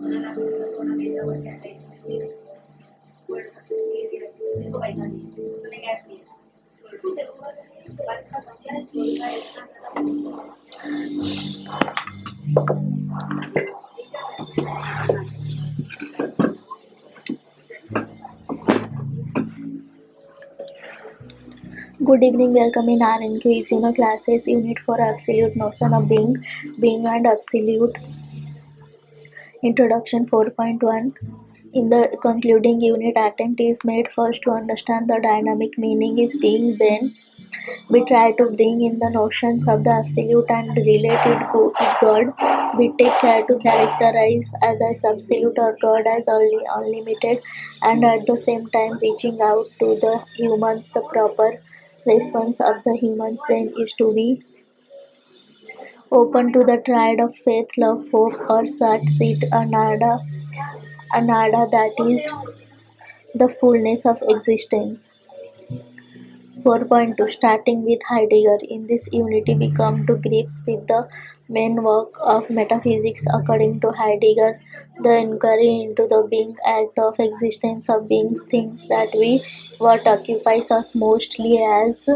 Good evening, welcome in RNQ Isino classes, Unit for Absolute Notion of Being and Absolute Introduction 4.1. In the concluding unit, attempt is made first to understand the dynamic meaning is being, then we try to bring in the notions of the absolute and relate it to God. We take care to characterize as absolute or God as only unlimited, and at the same time reaching out to the humans. The proper response of the humans then is to be open to the triad of faith, love, hope, or sat sit anada, that is the fullness of existence. 4.2 Starting with Heidegger. In this unity we come to grips with the main work of metaphysics according to Heidegger, the inquiry into the being act of existence of beings, things that we what occupies us mostly as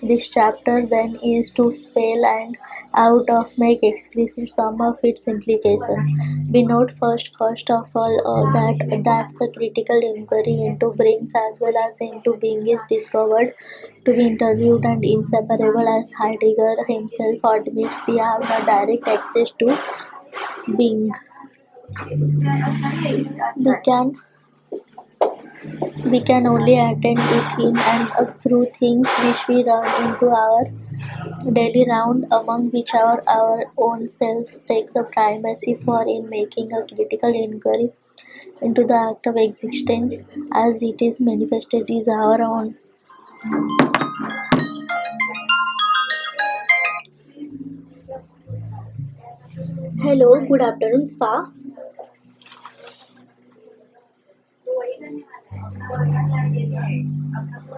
this chapter then is to spell and out of make explicit some of its implications. We note first of all, that the critical inquiry into brains as well as into being is discovered to be interviewed and inseparable, as Heidegger himself admits. We have no direct access to being. We can only attend it in and through things which we run into our daily round, among which our own selves take the primacy. For in making a critical inquiry into the act of existence as it is manifested is our own. Hello, good afternoon, Spa.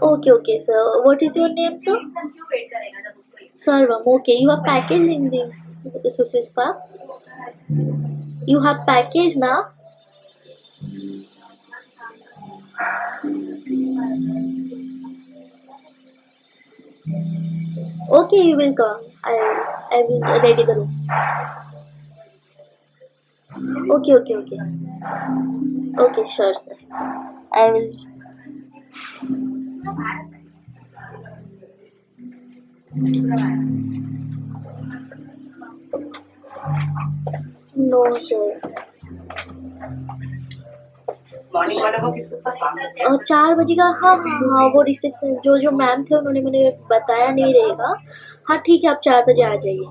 Okay, okay, sir. What is your name, sir? Sarvam. Okay, you have package in this Sushi Spa. You have package now. Okay, you will come. I will ready the room. Okay, okay, okay. Okay, sure, sir. I will. No, sir. और 4 बजे का, हाँ हाँ हाँ, वो reception जो जो ma'am थे उन्होंने मैंने बताया नहीं रहेगा. हाँ ठीक है, आप 4 बजे आ जाइए.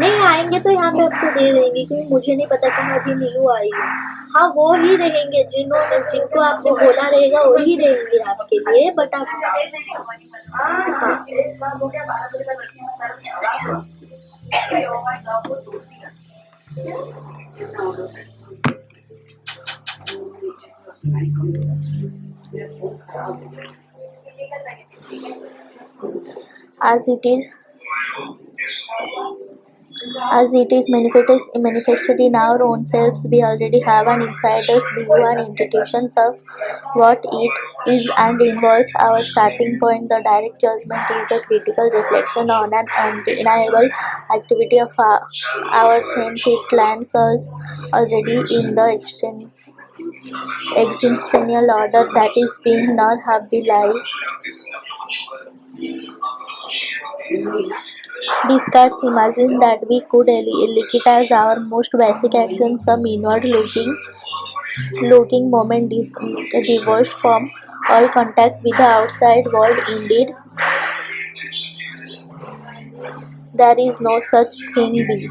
नहीं आएंगे तो यहाँ पे आपको दे देंगे, क्योंकि मुझे नहीं पता कि मैं अभी न्यू आई हूँ. हाँ वो ही रहेंगे, जिनको आपने बोला रहेगा वही रहेंगे आपके लिए, बट आप. हाँ. as it is as it is manifested in our own selves, we already have an insider's view and intuitions of what it is and involves our starting point. The direct judgment is a critical reflection on an undeniable activity of our sense. It lands us already in the existential order that is being, nor have we life. Descartes imagined that we could look it as our most basic action, some inward looking moment divorced from all contact with the outside world. Indeed, there is no such thing. We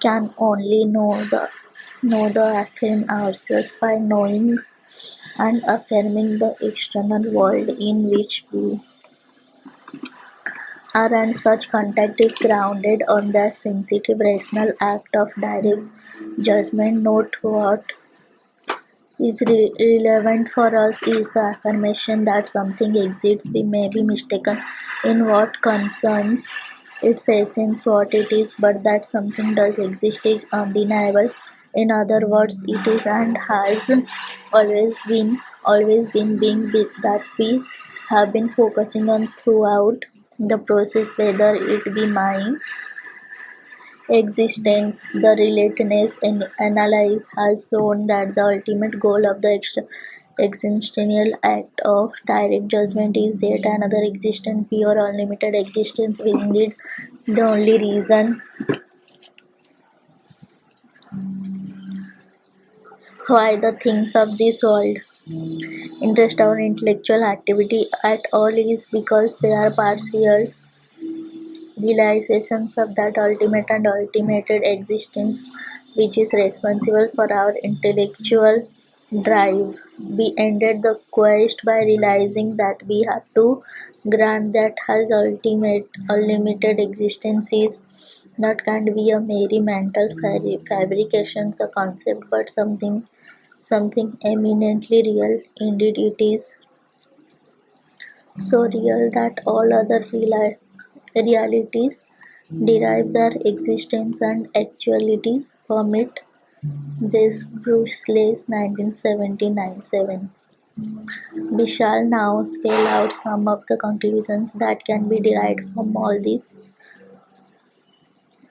Can only know the affirm ourselves by knowing and affirming the external world in which we are, and such contact is grounded on the sensitive rational act of direct judgment. Note what is relevant for us is the affirmation that something exists. We may be mistaken in what concerns its essence, what it is, but that something does exist is undeniable. In other words, it is and has always been being that we have been focusing on throughout the process, whether it be my existence. The relatedness analysis has shown that the ultimate goal of the existential act of direct judgment is yet another existence, pure unlimited existence, indeed the only reason why the things of this world interest our intellectual activity at all is because they are partial realizations of that ultimate and ultimated existence which is responsible for our intellectual drive. We ended the quest by realizing that we have to grant that has ultimate unlimited existence is not can be a merry mental fabrications a concept but something eminently real. Indeed it is so real that all other realities derive their existence and actuality from it. This Bruce Lee's 1979-7. We shall now spell out some of the conclusions that can be derived from all this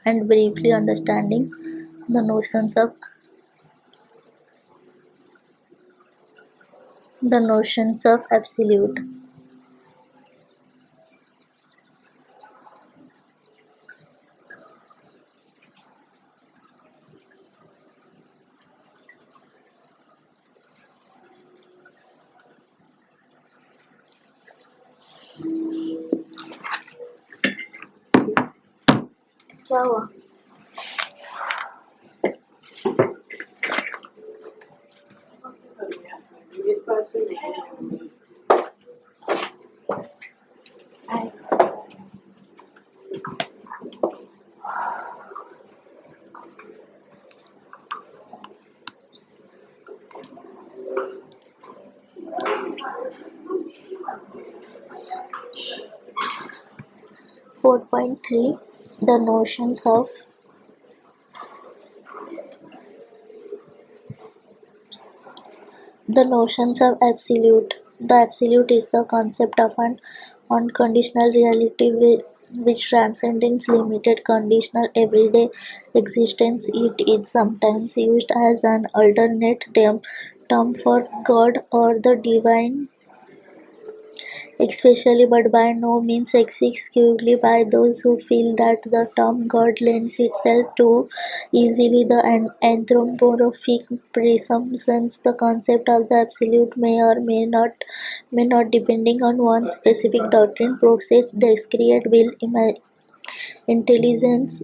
and briefly understanding the notions of absolute. क्या हुआ? 4.3 The notions of absolute. The absolute is the concept of an unconditional reality which transcends limited conditional everyday existence. It is sometimes used as an alternate term for God or the divine, especially but by no means exclusively by those who feel that the term God lends itself too easily the anthropomorphic presumptions. The concept of the absolute may or may not depending on one specific doctrine, process, discrete will, intelligence,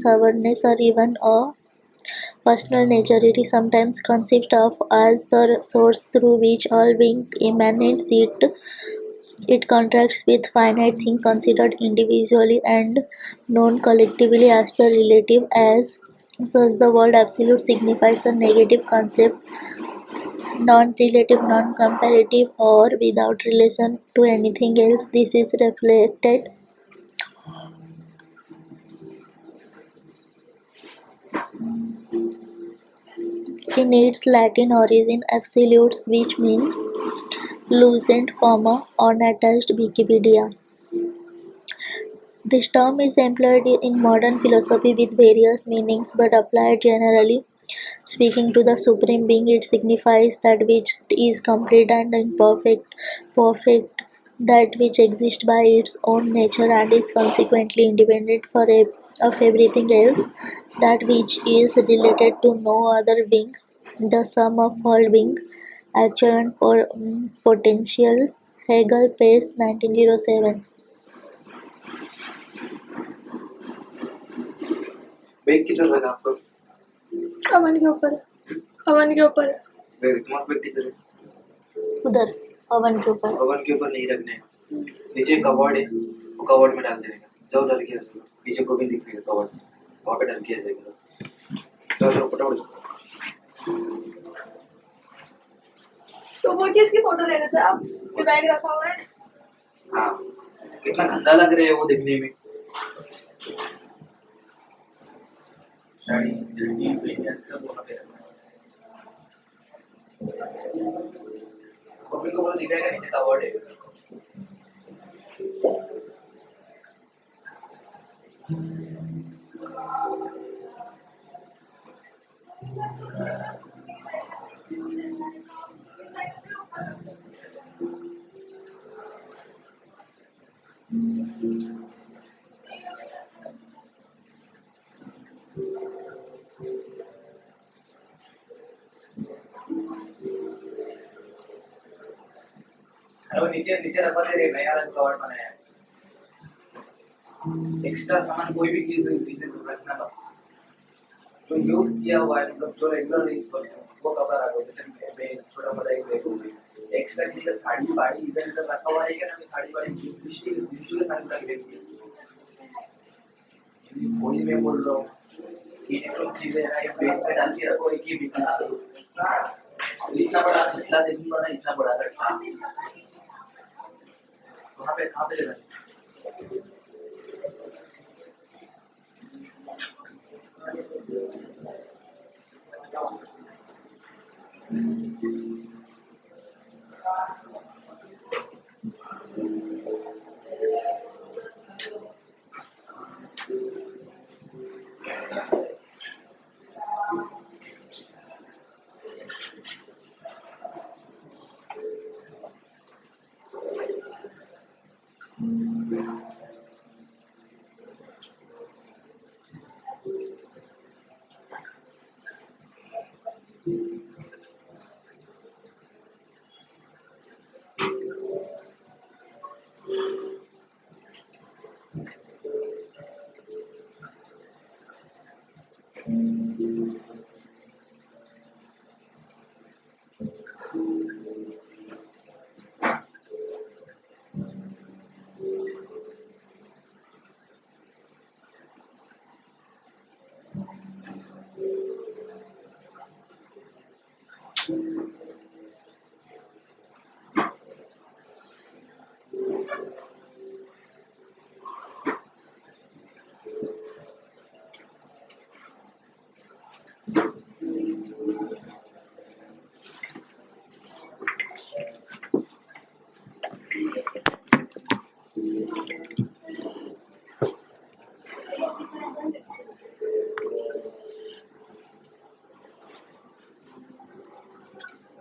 awareness, or even a personal nature. It is sometimes conceived of as the source through which all being emanates. It It contrasts with finite things considered individually and known collectively as the relative. As such, the word absolute signifies a negative concept, non-relative, non-comparative, or without relation to anything else. This is reflected in its Latin origin "absolutes", which means lucent former, unattached Wikipedia. This term is employed in modern philosophy with various meanings, but applied generally speaking to the Supreme Being, it signifies that which is complete and imperfect, perfect, that which exists by its own nature and is consequently independent of everything else, that which is related to no other being, the sum of all being, actual and potential. Hegel, page 1907. Bag किधर लगा आपको? Oven के ऊपर oven के ऊपर bag तुम्हारा bag किधर है? उधर अवन के ऊपर नहीं रखने हैं। नीचे कवर्ड है, वो कवर्ड में डाल देगा। जाओ डाल के आ जाओ। पीछे को भी दिखेगा कवर्ड, वहाँ पे डाल के आ जाएगा। जाओ जाओ फटाफट। तो वो चीज की फोटो ले रहे थे आप, ये बैग रखा हुआ है। हाँ, कितना गंदा लग रहा है वो देखने में। साड़ी ठंडी पेन सब वहाँ पे रखना है। मम्मी को बोलो दिखाएगा नीचे कवर्ड है। वो नीचे नीचे रखवा दे रहे नया रंग कवर्ड बनाया है। एक्स्ट्रा सामान कोई भी चीज रखना ना, जो यूज किया हुआ है मतलब जो रेगुलर यूज करते हैं वो कवर आ गया। जैसे मैं छोटा मोटा एक बैग हो गई, एक्स्ट्रा की जगह साड़ी बाड़ी इधर इधर रखा हुआ है क्या ना, साड़ी बाड़ी दूसरी साड़ी डाल के वही मैं बोल रहा हूँ कि ये सब चीजें है ये बैग में डाल के रखो, एक ही बिकना इतना बड़ा इतना देखने वाला इतना बड़ा रखा वहाँ पे कहाँ पे जगह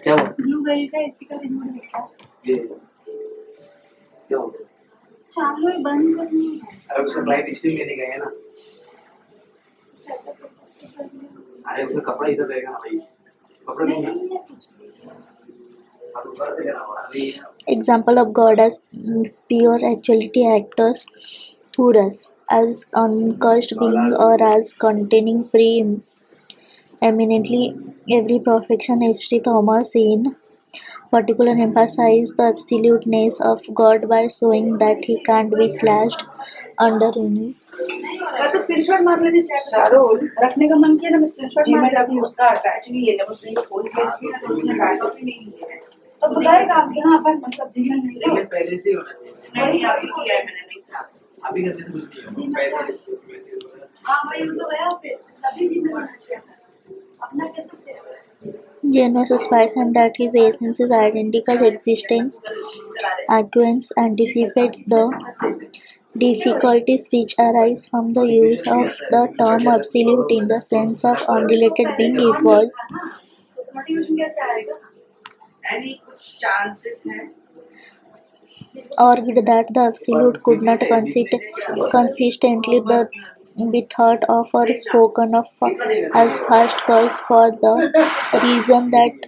क्या हुआ? ब्लू वेल का एसी का रिमोट दिखा। ये क्या हुआ? चालू है, बंद करनी है। अरे उसका लाइट स्ट्रीम लेने गए हैं ना। अरे उसका कपड़ा इधर रहेगा ना भाई, कपड़ा नहीं है। Example of God as pure actuality actors purus, as uncursed being or as containing pre-eminently every perfection. H. T. Thomas in particular emphasize the absoluteness of God by showing that he can't be clashed under any मैं तो screenshot मार लेती chat शाहरुल रखने का मन किया ना मैं स्क्रीनशॉट मार लेती हूँ उसका अटैच नहीं है जब उसने खोल के थी ना तो उसने बैकअप ही नहीं लिया है तो बगैर काम से ना अपन मतलब जीवन नहीं लेकिन पहले से ही होना चाहिए नहीं अभी किया है मैंने नहीं था अभी करने से कुछ नहीं होगा पहले से हाँ वही तो गया फिर तभी जीवन होना चाहिए था अपना कैसे save Janus spies and that his essence is identical existence acquaints anticipates the difficulties which arise from the use of the term absolute in the sense of unrelated being. It was motivation कैसे आएगा any कुछ chances हैं argued that the absolute could not consistently be thought of or spoken of as first cause for the reason that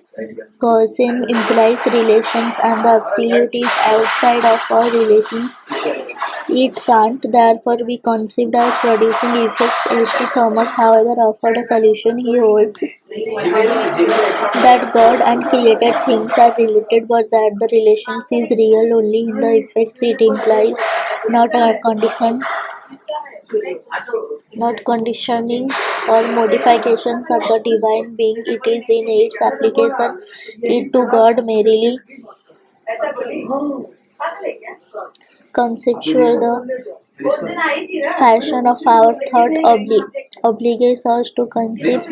causing implies relations and the absolute is outside of all relations. It can't therefore be conceived as producing effects. H.T. Thomas, however, offered a solution. He holds that God and created things are related, but that the relations is real only in the effects it implies, not a condition, not conditioning or modifications of the divine being. It is in its application it to God merely ऐसा बोली पागल है क्या conceptual. The उस दिन आई थी ना fashion of our thought obligates us to conceive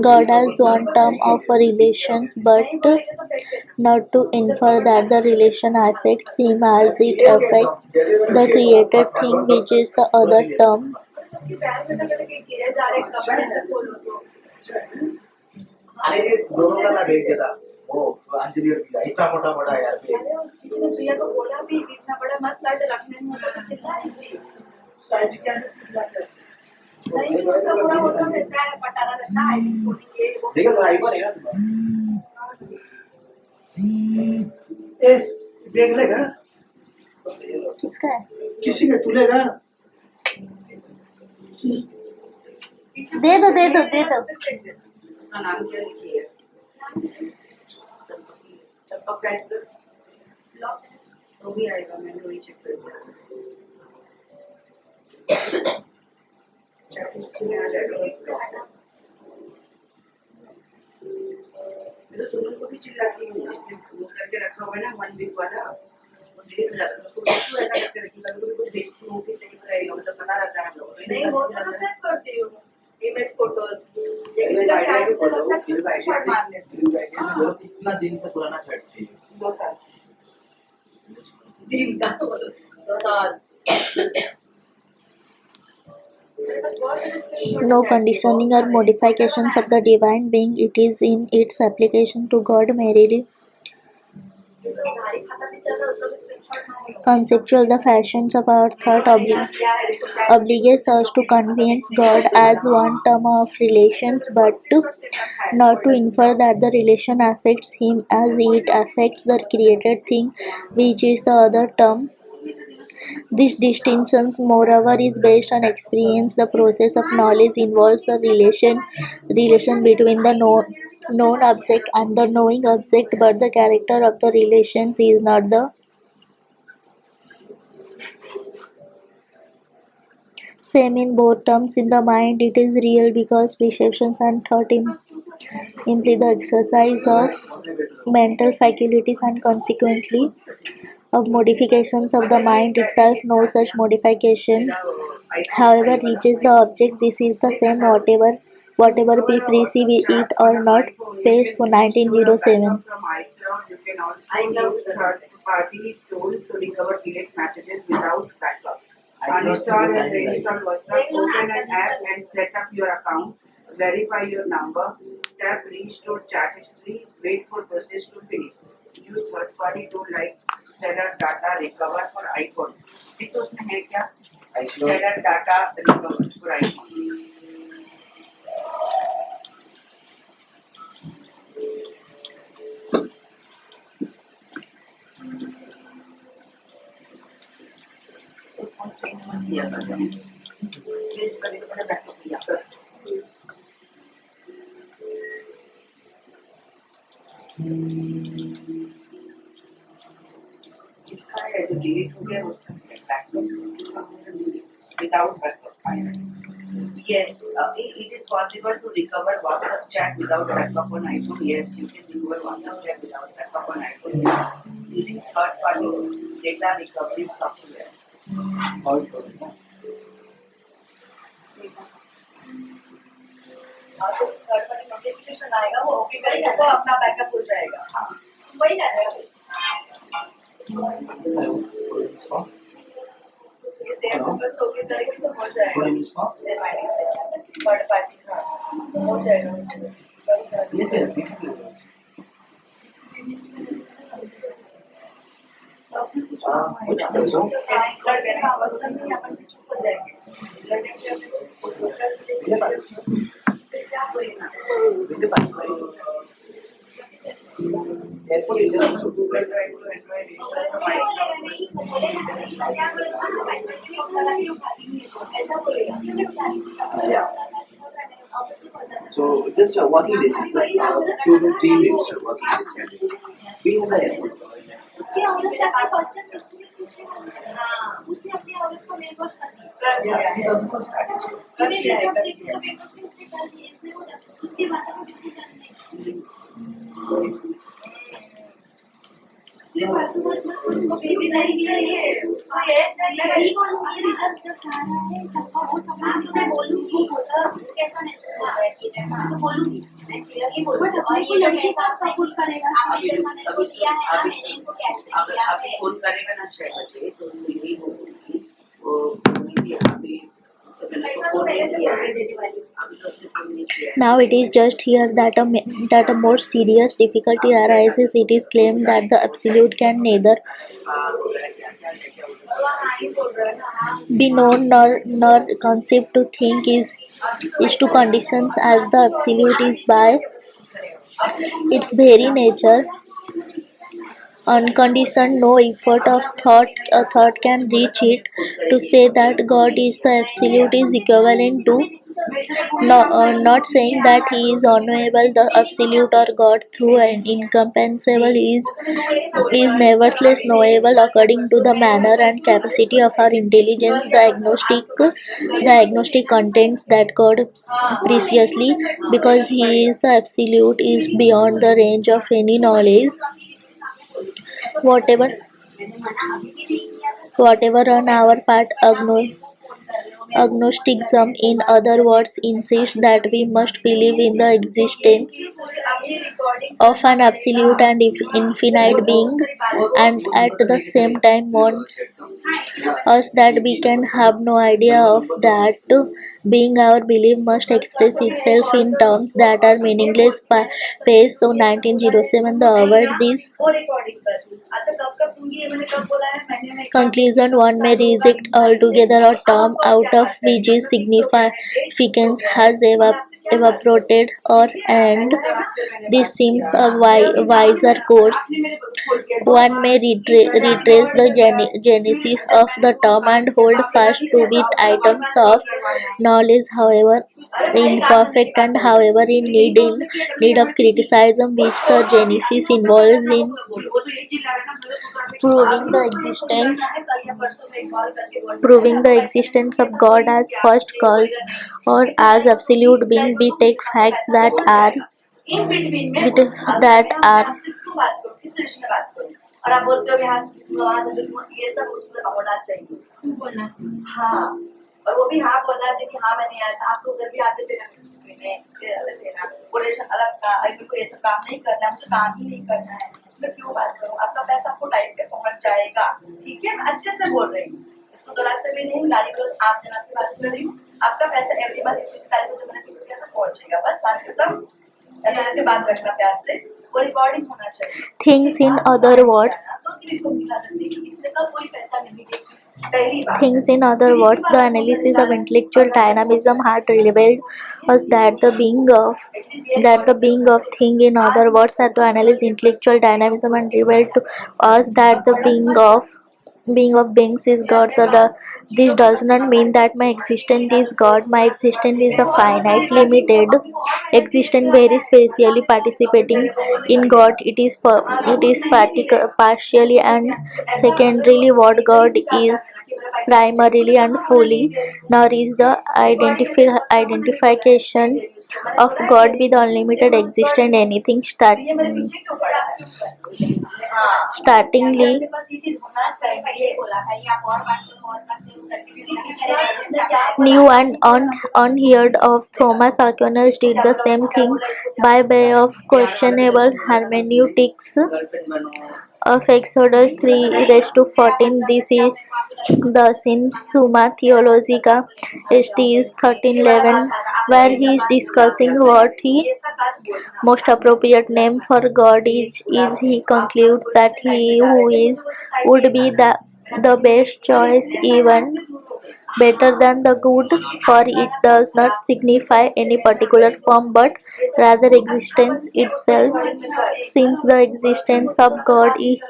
God as one term of relations, but not to infer that the relation affects him as it affects the created thing, which is the other term. सबके पैर में तो कभी गिरे जा रहे कपड़े से खोलो तो अरे ये दोनों का ना भेज देता वो अंजलि और प्रिया इतना मोटा मोटा है यार अरे किसी ने प्रिया को बोला भी इतना बड़ा मत लाइट रखने में तो चिल्ला रही थी साइज क्या नहीं उसका पूरा वो सब रहता है पटारा रहता है देखो तो आईफोन है ना ए बैग लेगा किसका है? किसी का तू लेगा दे दो दे दो दे दो उसका नाम क्या लिखी है चप्पक का तो भी आएगा मैंने वही चेक कर दिया चैट हिस्ट्री में आ जाएगा मैं तो सुमन को भी चिल्लाती हूँ वो करके रखा हुआ है ना 1 वीक वाला वो डिलीट हो जाता है उसको क्यों ऐसा करके रखी कभी कुछ भेजती हूँ कि सही रहेगा मतलब पता रहता है हम लोग नहीं वो तो मैं सेव करती हूँ इमेज फोटोज किसी का चैट पे लगता है कि स्क्रीनशॉट मार लेते हैं कितना दिन का पुराना चैट चाहिए 2 साल दिन का 2 साल no conditioning or modifications of the divine being. It is in its application to God merely conceptual. The fashions of our thought obligates us to convince God as one term of relations, but not to infer that the relation affects him as it affects the created thing, which is the other term. This distinction, moreover, is based on experience. The process of knowledge involves a relation between the known object and the knowing object, but the character of the relations is not the same in both terms. In the mind, it is real because perceptions and thought imply the exercise of mental faculties and consequently of modifications of the mind itself. No such modification, however, reaches the object. This is the same whatever we perceive it or not. Page 1907. from iCloud, you can also use third-party tools to recover delete messages without backup. Uninstall and reinstall WhatsApp, open an app and set up your account, verify your number, tap restore chat history, wait for process to finish. Use third-party tool like Stellar Data Recover for iPhone. ये तो उसमें है क्या? Stellar Data Recover for iPhone. Change मत किया कर change करने के बाद बैकअप किया कर है जो डिलीट हो गया उसका backup without backup file. Yes, it is possible to recover WhatsApp chat without backup on iPhone. Yes, you can recover WhatsApp chat without backup on iPhone using third-party data recovery software. और जो third party notification आएगा वो okay करेगा तो अपना backup हो जाएगा। हाँ, वही कर रहे हैं अभी। ये सेम फोकस ओके करेंगे तो हो जाएगा। सेम आईडी से थर्ड पार्टी हाँ हो जाएगा। ये से कुछ पैसों So just a working days, 2 to 3 weeks working days. We have the airport. Phone करेगा ना 6 बजे तो यही होगी वो यहाँ पे Now it is just here that that a more serious difficulty arises. It is claimed that the absolute can neither be known nor conceived. To think is to conditions as the absolute is by its very nature unconditioned. No effort of thought can reach it. To say that God is the absolute is equivalent to not saying that he is unknowable. The absolute or God through an incomprehensible is nevertheless knowable according to the manner and capacity of our intelligence. The agnostic contends that God preciously because he is the absolute is beyond the range of any knowledge whatever on our part. Agnosticism, in other words, insists that we must believe in the existence of an absolute and infinite being, and at the same time warns us that we can have no idea of that being. Our belief must express itself in terms that are meaningless. Page so 1907. The award this conclusion one may reject altogether a term out of which its significance has evaporated, or and this seems a wiser course. One may retrace the genesis of the term and hold fast to it. Items of knowledge, however imperfect and however in need of criticism, which the genesis involves in proving the existence of God as first cause or as absolute being. We take facts that are और आप बोलते हो यहाँ ये सब उसमें होना चाहिए हाँ और वो भी हाँ बोलना चाहिए कि हाँ मैंने आया था आप तो उधर भी आते थे ना पोलेशन अलग था अभी मेरे को ये सब काम नहीं करना है मुझे काम ही नहीं करना है मैं क्यों बात करूँ आपका पैसा आपको टाइम पे पहुँच जाएगा ठीक है मैं अच्छे से बोल रही हूँ इसको गलत से भी नहीं गाली गलौज आप जनाब से बात कर रही हूँ आपका पैसा एवरी मंथ इसी तारीख को जब मैंने फिक्स किया था पहुँचेगा बस बात खत्म ऐसा करके बात रखना प्यार से वो रिकॉर्डिंग होना चाहिए Things in other words, the analysis of intellectual dynamism had revealed us that the being of thing. In other words, that to analyze intellectual dynamism and revealed to us that the being of being of beings is God. This does not mean that my existence is God. My existence is a finite, limited existence, very specially participating in God. Partially and secondarily what God is primarily and fully, nor is the identification of God with unlimited existence anything startingly new and unheard of. Thomas Aquinas did the same thing by way of questionable hermeneutics of Exodus 3 raised to 14. This is thus in Summa Theologica ST 1311, where he is discussing what he most appropriate name for God is he concludes that he who is would be the best choice, even better than the good, for it does not signify any particular form but rather existence itself, since the existence of God is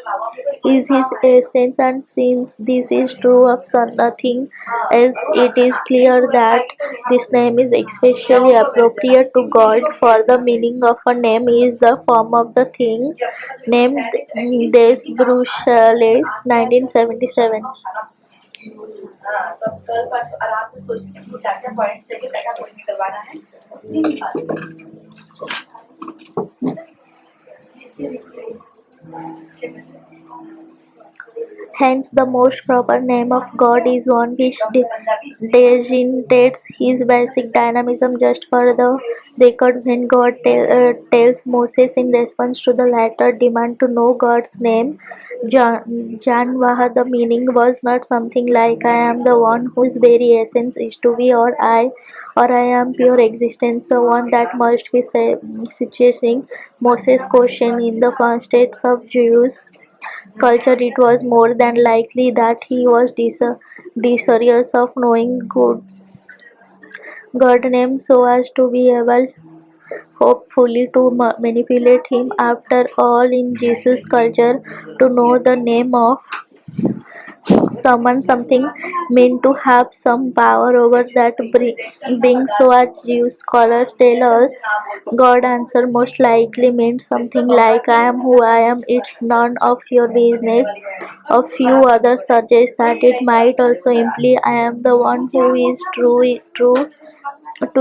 his essence, and since this is true of nothing else, it is clear that this name is especially appropriate to God, for the meaning of a name is the form of the thing named. Des Bruxelles, 1977. हाँ, तो अब कल परसों आराम से सोचते हैं क्या क्या पॉइंट चाहिए, क्या क्या पॉइंट निकलवाना है। Hence, the most proper name of God is one which designates his basic dynamism. Just for the record, when God tells Moses in response to the latter demand to know God's name, Janvaha, the meaning was not something like I am the one whose very essence is to be, or I am pure existence, the one that must be suggesting Moses' question in the context of Jews culture. It was more than likely that he was desirous of knowing God's name so as to be able, hopefully, to manipulate him. After all, in Jesus' culture, to know the name of someone something meant to have some power over that being. So as Jewish scholars tell us, God answer most likely meant something like I am who I am, it's none of your business. A few others suggest that it might also imply I am the one who is true to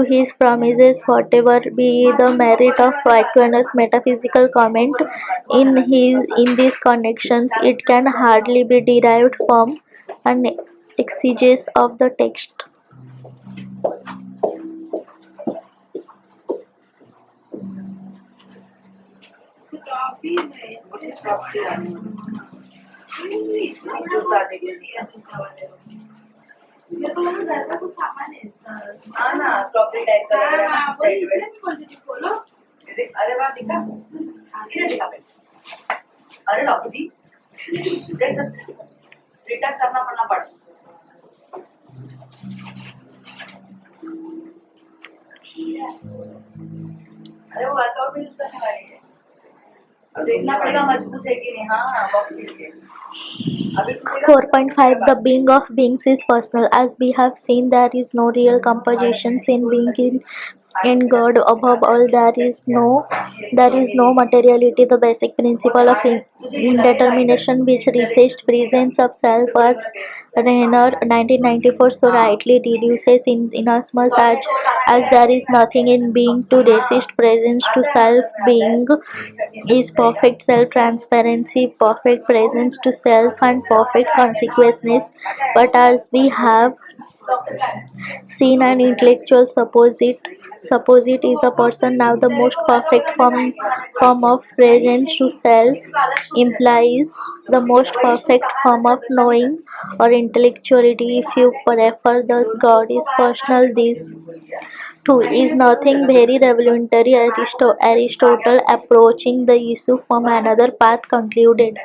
his promises. Whatever be the merit of Aquinas' metaphysical comment in these connections, it can hardly be derived from an exegesis of the text. हाँ ना property type का लग रहा है side में। अरे वाह दिखा, इधर दिखा पे। अरे रॉकी देख रिटर्न करना पड़ना पड़ा। अरे वो वर्कआउट में यूज करने वाली है, अब देखना पड़ेगा मजबूत है कि नहीं। हाँ बॉक्स के लिए 4.5 The being of beings is personal. As we have seen, there is no real composition in being in God. Above all, there is no materiality. The basic principle of indetermination which resists presence of self, as Renner 1994 so rightly deduces, inasmuch as there is nothing in being to resist presence to self. Being is perfect self-transparency, perfect presence to self, and perfect consequentness. But as we have seen, an intellectual suppose it is a person. Now the most perfect form of presence to self implies the most perfect form of knowing or intellectuality, if you prefer. Thus God is personal. This too is nothing very revolutionary. Aristotle, approaching the issue from another path, concluded.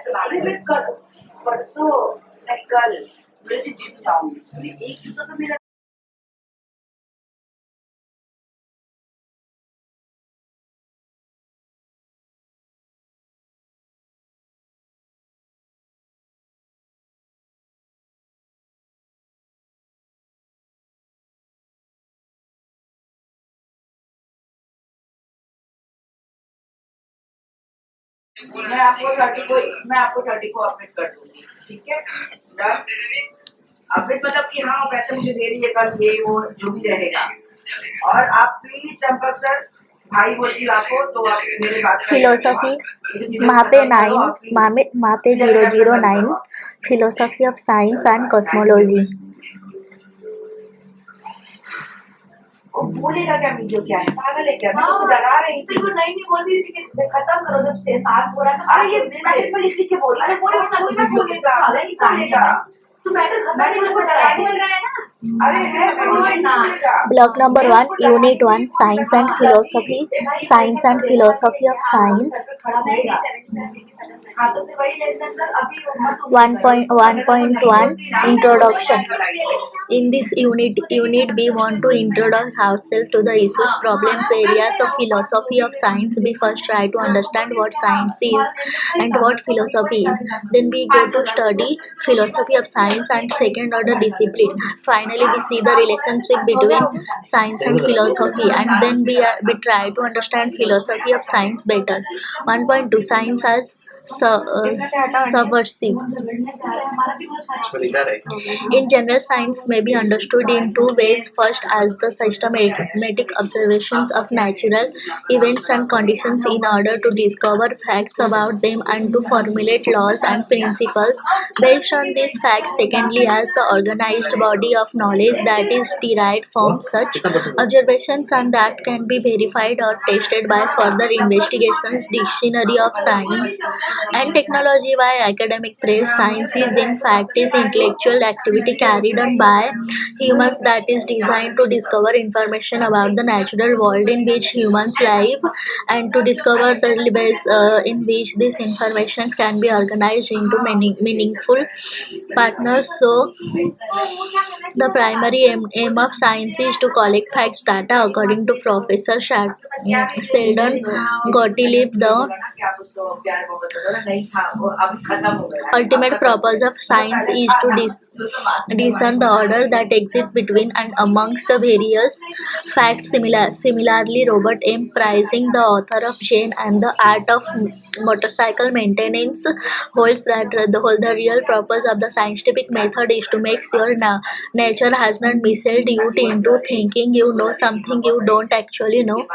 मैं आपको 30 को update कर दूंगी, ठीक है? Done. Update मतलब कि हाँ पैसे मुझे दे रही है कल, ये वो जो भी रहेगा। और आप प्लीज चंपक सर, भाई बोलती हूँ आपको, तो आप मेरे बात का फिलोसफी इसे चीजों को मापे खत्म करो 9 और please मापे इसे अपने आप खत्म 009 करो। Philosophy of science and cosmology. वो बोलेगा क्या वीडियो क्या है, पागल है क्या? मैं तो डरा रही थी। वो नहीं बोल रही थी कि खत्म करो, जब से साथ हो रहा है। अरे ये मैसेज में लिख के बोल रही है, बोलेगा नहीं बोलेगा। तू मैटर खत्म नहीं, उसको डरा बोल रहा है ना। अरे है तो नहीं बोलेगा। Block number 1, Unit 1, Science and Philosophy, Science and Philosophy of Science. 1.1 Introduction. In this unit, we want to introduce ourselves to the issues, problems, areas of philosophy of science. We first try to understand what science is and what philosophy is. Then we go to study philosophy of science and second order discipline. Finally, we see the relationship between science and philosophy, and then we try to understand philosophy of science better. 1.2 Science as subversive. In general, science may be understood in two ways. First, as the systematic observations of natural events and conditions in order to discover facts about them and to formulate laws and principles based on these facts. Secondly, as the organized body of knowledge that is derived from such observations and that can be verified or tested by further investigations. Dictionary of Science and Technology by Academic Press. Science is in fact is intellectual activity carried on by humans that is designed to discover information about the natural world in which humans live and to discover the ways in which these informations can be organized into many meaningful partners. So the primary aim of science is to collect facts data according to Professor Sheldon Gottlieb. The ultimate purpose of science is to discern the order that exists between and amongst the various facts. Similarly, Robert M. Pricing, the author of Jane and the Art of Motorcycle Maintenance, holds that the real purpose of the scientific method is to make sure nature has not misled you into thinking you know something you don't actually know.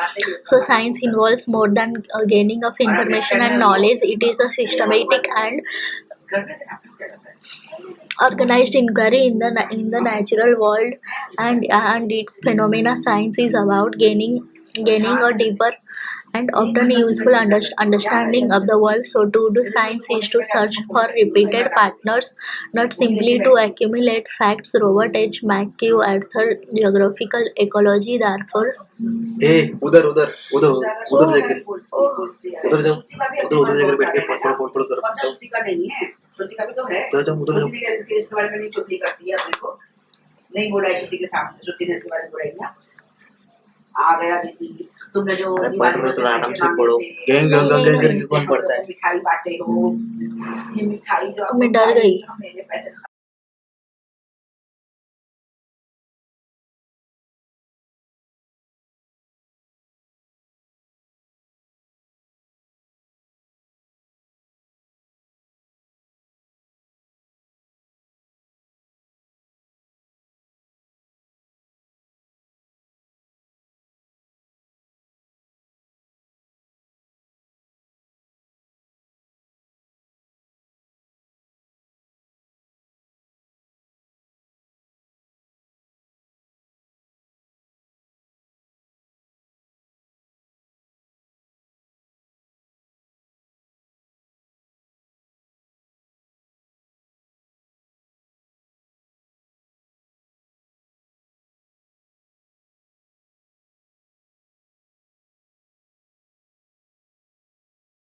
So science involves more than gaining of information and knowledge. It is a systematic and organized inquiry in the natural world and its phenomena. Science is about gaining a deeper and often useful understanding of the world. So to do science is to search for repeated partners, not simply to accumulate facts. Robert H. McHugh, author Geographical Ecology. Therefore, उधर उधर उधर उधर जाकर उधर जाओ उधर जाकर बैठ के पढ़ करो श्रुति का नहीं है, श्रुति का भी तो है। उधर जाओ इस बारे में नहीं चुगली करती है अपने को, नहीं बोला है किसी के सामने, श्रुति ने इसके बारे में बोला ही ना। आ गया दीदी, तुमने जो पढ़ रहे थोड़ा आराम से पढ़ो। गैंग गैंग गैंग करके कौन पढ़ता है? मिठाई बांटे हो, ये मिठाई जो मैं डर गई। मेरे पैसे